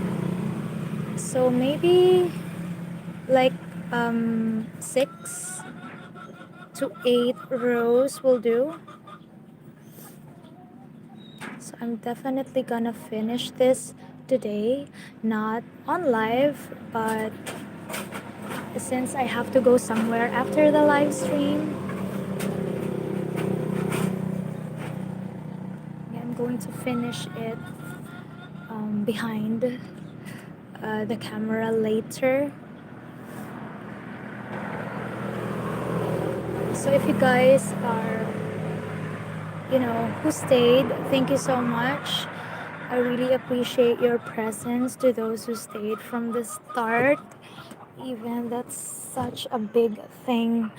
So maybe like 6 to 8 rows will do. So I'm definitely gonna finish this today, not on live, but since I have to go somewhere after the live stream, I'm going to finish it behind the camera later. So if you guys are, who stayed, thank you so much. I really appreciate your presence to those who stayed from the start. Even that's such a big thing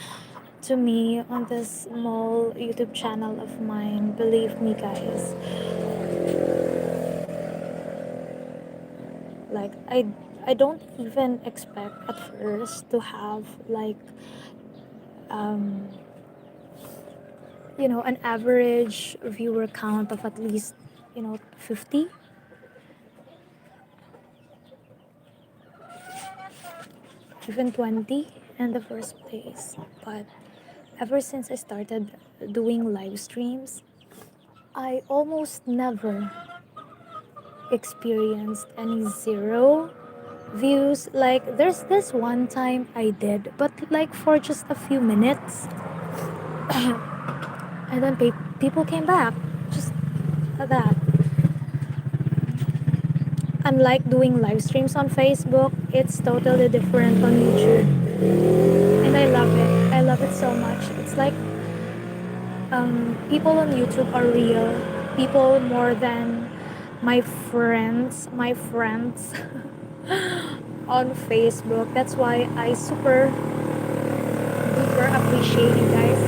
to me on this small YouTube channel of mine. Believe me, guys. Like I don't even expect at first to have like an average viewer count of at least 50, even 20 in the first place. But ever since I started doing live streams, I almost never experienced any zero views. Like, there's this one time I did, but like for just a few minutes, and then people came back. Just that. Unlike doing live streams on Facebook, it's totally different on YouTube. And I love it. I love it so much. It's like people on YouTube are real. People more than my friends on Facebook. That's why I super duper appreciate you guys.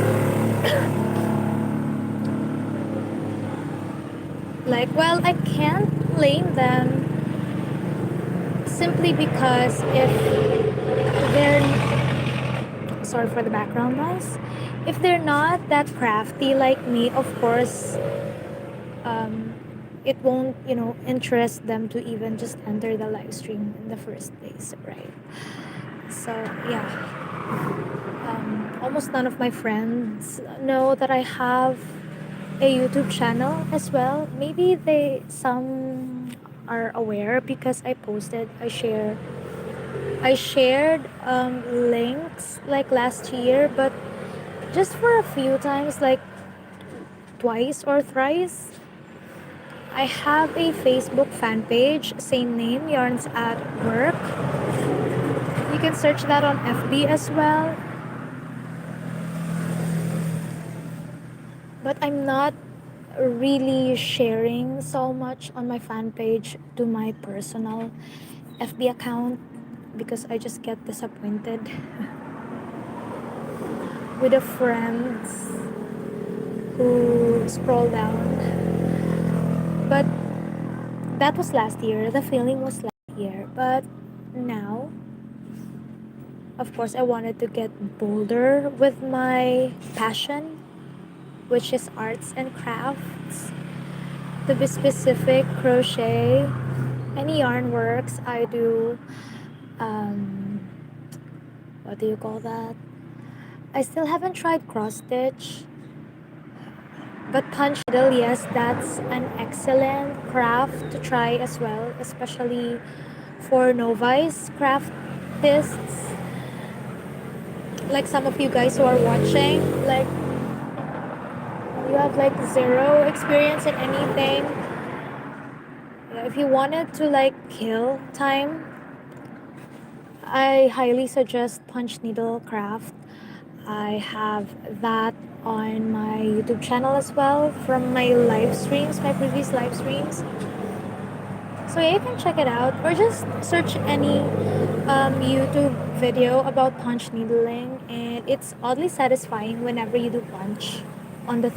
Like, well, I can't blame them simply because if they're sorry for the background noise. If they're not that crafty like me, of course, um, it won't, interest them to even just enter the live stream in the first place, right? So yeah, almost none of my friends know that I have a YouTube channel as well. Maybe some are aware because I shared links like last year, but just for a few times, like twice or thrice. I have a Facebook fan page, same name, Yarns at Work. You can search that on FB as well. But I'm not really sharing so much on my fan page to my personal FB account because I just get disappointed with the friends who scroll down. But that was last year. The feeling was last year. But now, of course, I wanted to get bolder with my passion, which is arts and crafts. To be specific, crochet, any yarn works. I do, um, what do you call that? I still haven't tried cross stitch, but punch needle, yes, that's an excellent craft to try as well, especially for novice craftists, like some of you guys who are watching. Like, you have like zero experience in anything. Yeah, if you wanted to like kill time, I highly suggest punch needle craft. I have that on my YouTube channel as well from my live streams, my previous live streams. So yeah, you can check it out or just search any YouTube video about punch needling, and it's oddly satisfying whenever you do punch on the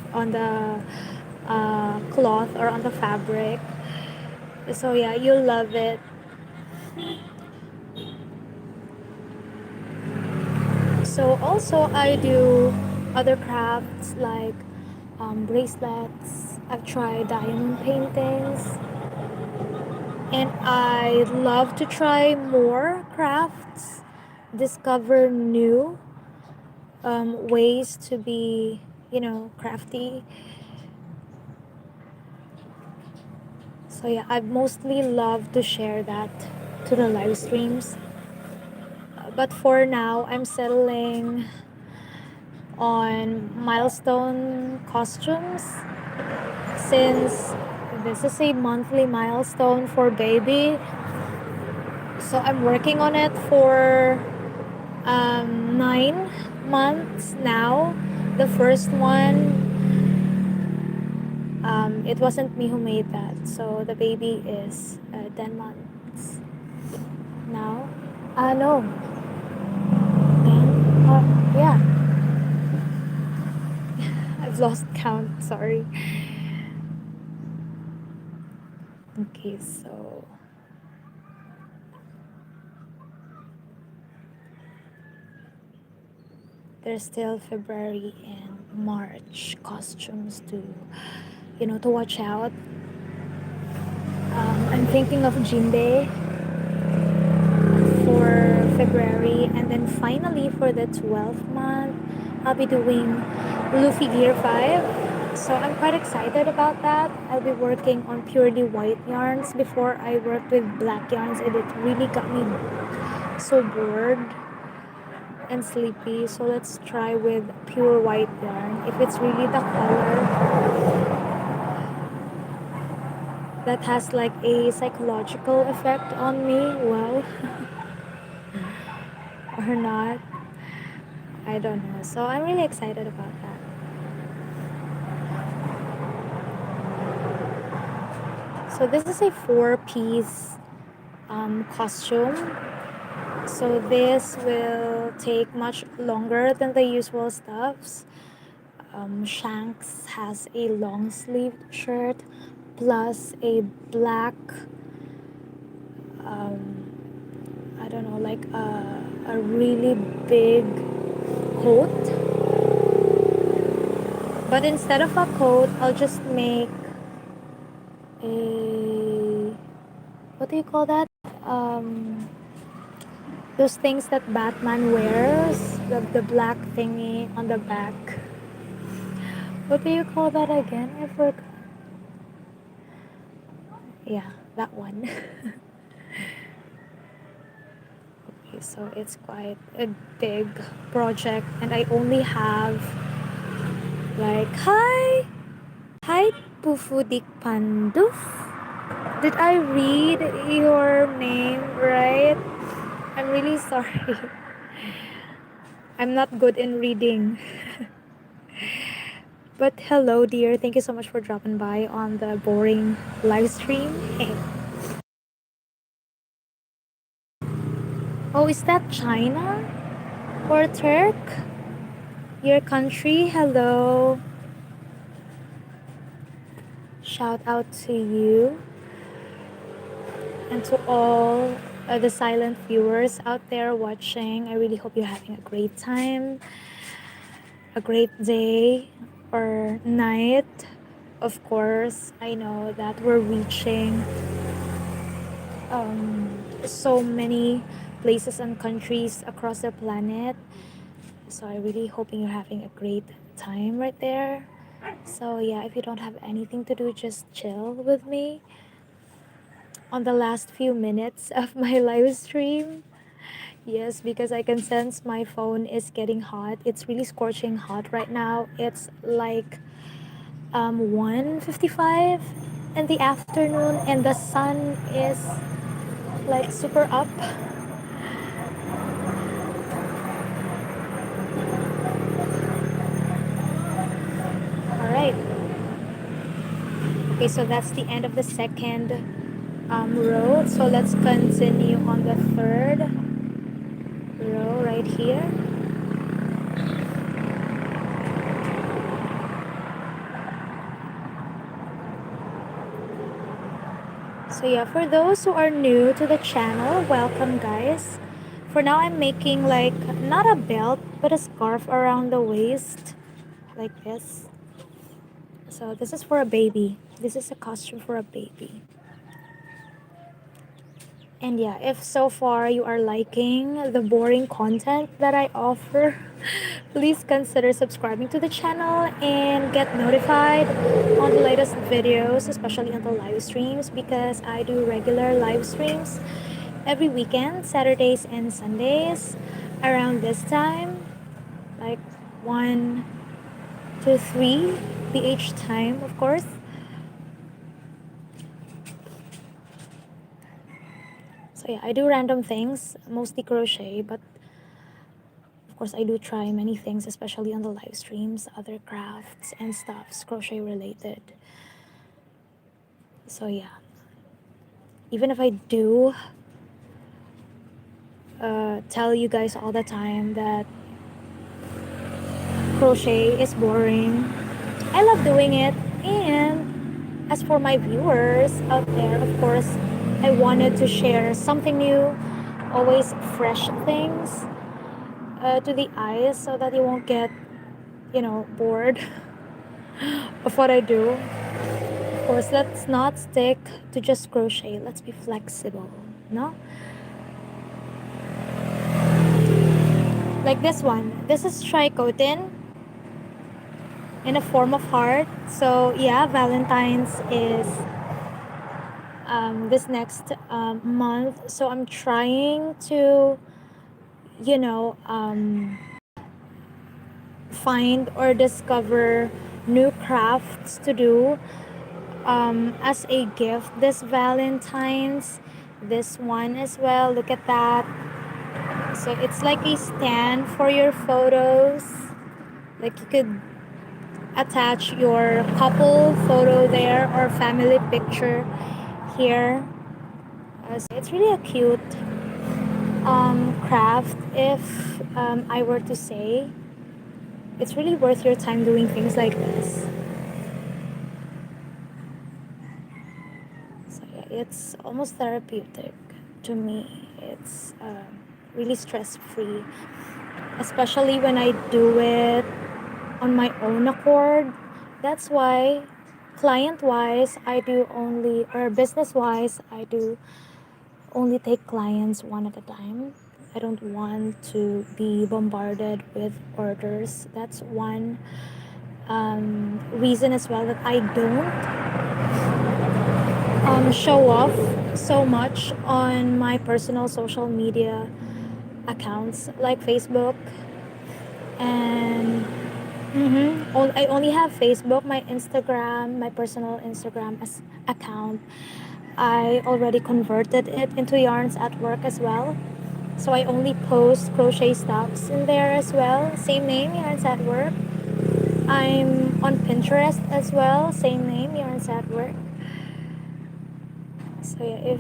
cloth or on the fabric. So yeah, you'll love it. So also I do other crafts like bracelets. I've tried diamond paintings, and I love to try more crafts, discover new ways to be, crafty. So yeah, I mostly love to share that to the live streams. But for now, I'm settling on milestone costumes since this is a monthly milestone for baby. So I'm working on it for 9 months now. The first one, it wasn't me who made that. So the baby is 10 months now. No, 10? Yeah, I've lost count. Sorry. Okay, so there's still February and March costumes to watch out. I'm thinking of Jinbei for February, and then finally for the 12th month, I'll be doing Luffy Gear 5. So I'm quite excited about that. I'll be working on purely white yarns before I worked with black yarns, and it really got me so bored and sleepy. So let's try with pure white yarn. If it's really the color that has like a psychological effect on me, well, or not, I don't know. So I'm really excited about that. So this is a 4-piece costume. So this will take much longer than the usual stuffs. Shanks has a long sleeved shirt plus a black, I don't know, like a really big coat. But instead of a coat, I'll just make a, what do you call that? Those things that Batman wears, the black thingy on the back. What do you call that again? I forgot. Yeah, that one. Okay, so it's quite a big project, and I only have like hi Pufudik Panduf. Did I read your name right? I'm really sorry. I'm not good in reading. But hello, dear. Thank you so much for dropping by on the boring live stream. Oh, is that China or Turk? Your country? Hello. Shout out to you and to all the silent viewers out there watching. I really hope you're having a great time, a great day or night. Of course, I know that we're reaching so many places and countries across the planet. So I really hoping you're having a great time right there. So yeah, if you don't have anything to do, just chill with me on the last few minutes of my live stream. Yes, because I can sense my phone is getting hot. It's really scorching hot right now. It's like 1:55 in the afternoon, and the sun is like super up. All right. Okay, so that's the end of the second row. So let's continue on the third row right here. So yeah, for those who are new to the channel, welcome guys. For now, I'm making like not a belt but a scarf around the waist like this. So this is for a baby. This is a costume for a baby. And yeah, if so far you are liking the boring content that I offer, please consider subscribing to the channel and get notified on the latest videos, especially on the live streams, because I do regular live streams every weekend, Saturdays and Sundays, around this time, like 1 to 3 PH time, of course. So yeah, I do random things, mostly crochet, but of course I do try many things, especially on the live streams, other crafts and stuffs, crochet related. So yeah, even if I do tell you guys all the time that crochet is boring, I love doing it. And as for my viewers out there, of course, I wanted to share something new, always fresh things to the eyes, so that you won't get bored of what I do. Of course, let's not stick to just crochet. Let's be flexible, no? Like this one. This is tricotin in a form of heart. So yeah, Valentine's is this next month. So I'm trying to, you know, find or discover new crafts to do as a gift this Valentine's. This one as well. Look at that. So it's like a stand for your photos. Like you could attach your couple photo there or family picture here. So it's really a cute craft. If I were to say, it's really worth your time doing things like this. So yeah, it's almost therapeutic to me. It's really stress free, especially when I do it on my own accord. That's why, client wise, I do only, or business wise, I do only take clients one at a time. I don't want to be bombarded with orders. That's one reason as well that I don't show off so much on my personal social media accounts like Facebook and I only have Facebook, my Instagram, my personal Instagram as account. I already converted it into yarns at work as well. So I only post crochet stuffs in there as well. Same name, yarns at work. I'm on Pinterest as well. Same name, yarns at work. So yeah,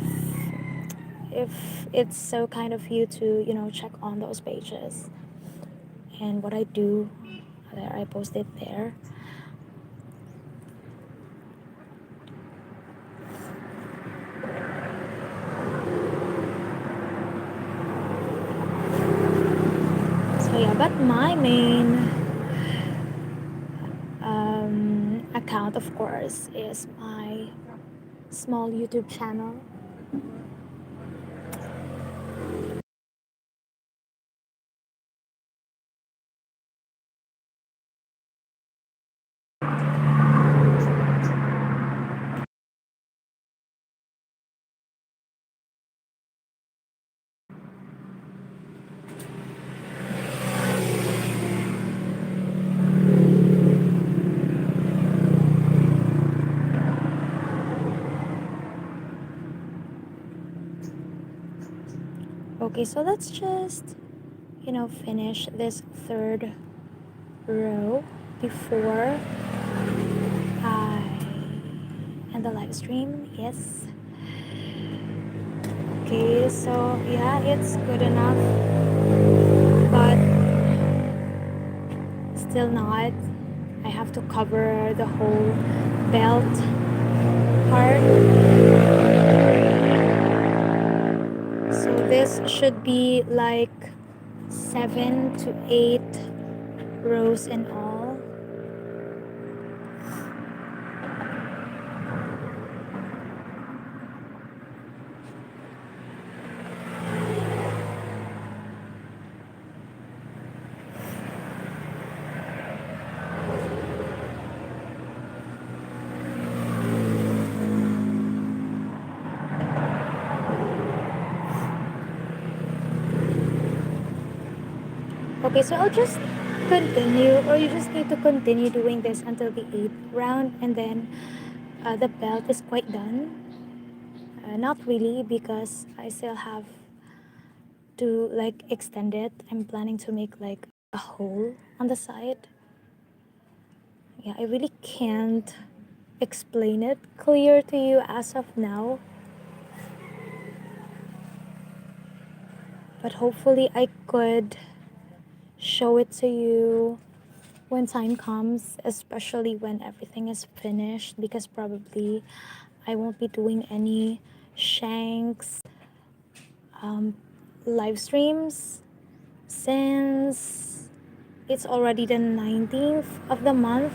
if it's so kind of you to check on those pages and what I do there, I post it there. So yeah, but my main account, of course, is my small YouTube channel. Okay, so let's just finish this third row before I end the live stream. Yes. Okay, so yeah, it's good enough, but still not. I have to cover the whole belt part. So this should be like 7 to 8 rows in all. Okay, so I'll just continue, or you just need to continue doing this until the 8th round, and then the belt is quite done. Not really, because I still have to like extend it. I'm planning to make like a hole on the side. Yeah, I really can't explain it clear to you as of now, but hopefully I could show it to you when time comes, especially when everything is finished, because probably I won't be doing any Shanks um, live streams since It's already the 19th of the month,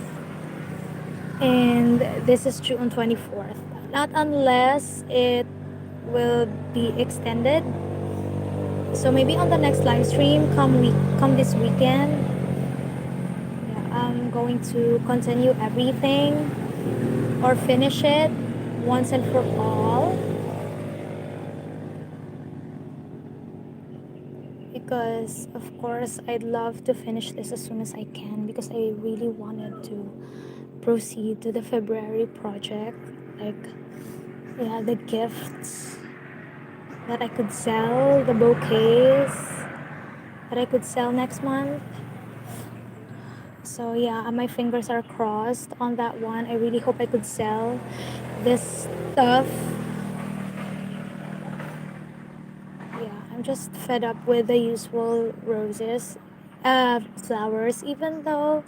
and this is June 24th. Not unless it will be extended. So maybe on the next live stream, come this weekend, yeah, I'm going to continue everything or finish it once and for all, because of course I'd love to finish this as soon as I can, because I really wanted to proceed to the February project, like, yeah, the gifts that I could sell, the bouquets that I could sell next month. So yeah, my fingers are crossed on that one. I really hope I could sell this stuff. Yeah, I'm just fed up with the usual flowers, even though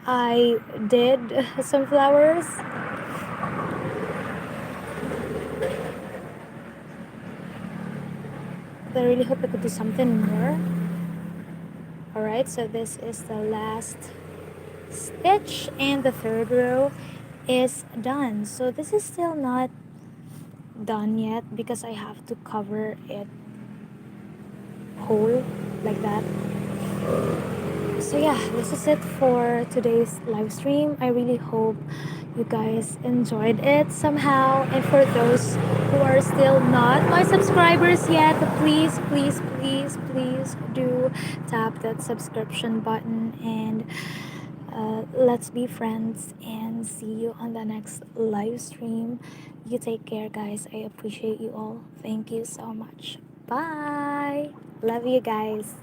I did some flowers. But I really hope I could do something more. Alright, so this is the last stitch and the third row is done. So this is still not done yet because I have to cover it whole like that. So yeah, this is it for today's live stream. I really hope you guys enjoyed it somehow, and for those who are still not my subscribers yet, please please please please do tap that subscription button, and let's be friends, and see you on the next live stream. You take care, guys. I appreciate you all. Thank you so much. Bye. Love you guys.